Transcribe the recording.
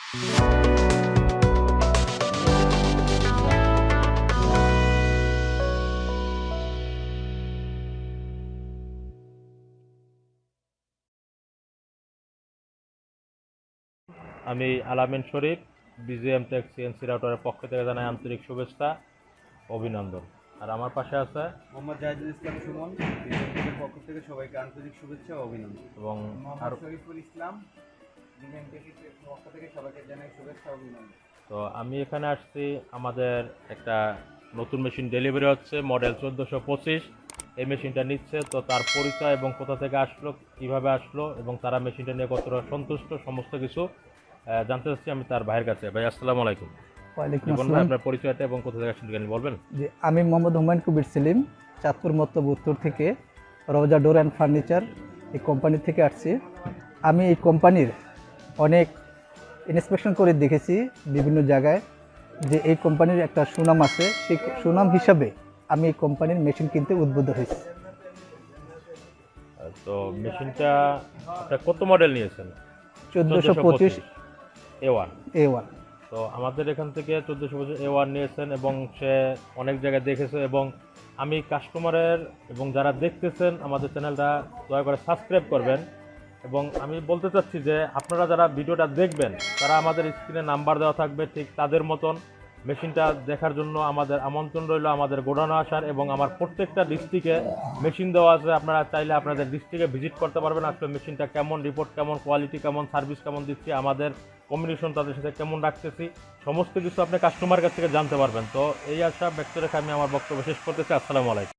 আমি আলামিন শরীফ BGM take CNC রাউটারের পক্ষ থেকে জানাই আন্তরিক শুভেচ্ছা অভিনন্দন। আর আমার পাশে আছে মোহাম্মদ জাহিদুল ইসলাম সুমন, BGM টেকের পক্ষ থেকে সবাইকে আন্তরিক শুভেচ্ছা ও অভিনন্দন। এবং মোহাম্মদ শরীফুল ইসলাম, BGM টেকের পক্ষ থেকে সবাইকে জানাই শুভেচ্ছা ও অভিনন্দন। তো আমি এখানে আসছি, আমাদের একটা নতুন মেশিন ডেলিভারি হচ্ছে, মডেল 1425। এই মেশিনটা নিচ্ছে, তো তার পরিচয় এবং কোথা থেকে আসলো, কিভাবে আসলো এবং তারা মেশিনটা নিয়ে কতটা সন্তুষ্ট, সমস্ত কিছু জানতে চাচ্ছি আমি তার ভাইয়ের কাছে। ভাই আসসালামু আলাইকুম। ওয়ালাইকুম আসসালাম। আপনার পরিচয়টা এবং কোথা থেকে আসছেন বলবেন? জি, আমি মোহাম্মদ হুমায়ুন কবির সেলিম, চাঁদপুর মতলব উত্তর থেকে রোজা ডোর অ্যান্ড ফার্নিচার এই কোম্পানি থেকে আসছি। আমি এই কোম্পানির অনেক ইন্সপেকশন করে দেখেছি বিভিন্ন জায়গায়, যে এই কোম্পানির একটা সুনাম আছে। সেই সুনাম হিসাবে আমি এই কোম্পানির মেশিন কিনতে উদ্বুদ্ধ হয়েছি। তো মেশিনটা আপনার কত মডেল নিয়েছেন? 1425 A1। তো আমাদের এখান থেকে 1425 A1 নিয়েছেন এবং সে অনেক জায়গায় দেখেছে, এবং আমি কাস্টমারের এবং যারা দেখতেছেন আমাদের চ্যানেলটা দয়া করে সাবস্ক্রাইব করবেন। এবং আমি বলতে চাচ্ছি যে আপনারা যারা ভিডিওটা দেখবেন তারা আমাদের স্ক্রিনে নাম্বার দেওয়া থাকবে, ঠিক তাদের মতন মেশিনটা দেখার জন্য আমাদের আমন্ত্রণ রইল আমাদের গোডাউনে আসার। এবং আমার প্রত্যেকটা ডিস্ট্রিক্টে মেশিন দেওয়া আছে, আপনারা চাইলে আপনাদের ডিস্ট্রিক্টে ভিজিট করতে পারবেন। আসলে মেশিনটা কেমন, রিপোর্ট কেমন, কোয়ালিটি কেমন, সার্ভিস কেমন দিচ্ছি, আমাদের কমিউনিকেশন তাদের সাথে কেমন রাখতেছি, সমস্ত কিছু আপনি কাস্টমার কাছ থেকে জানতে পারবেন। তো এই আশা ব্যক্ত রেখে আমি আমার বক্তব্য শেষ করতেছি। আসসালামু আলাইকুম।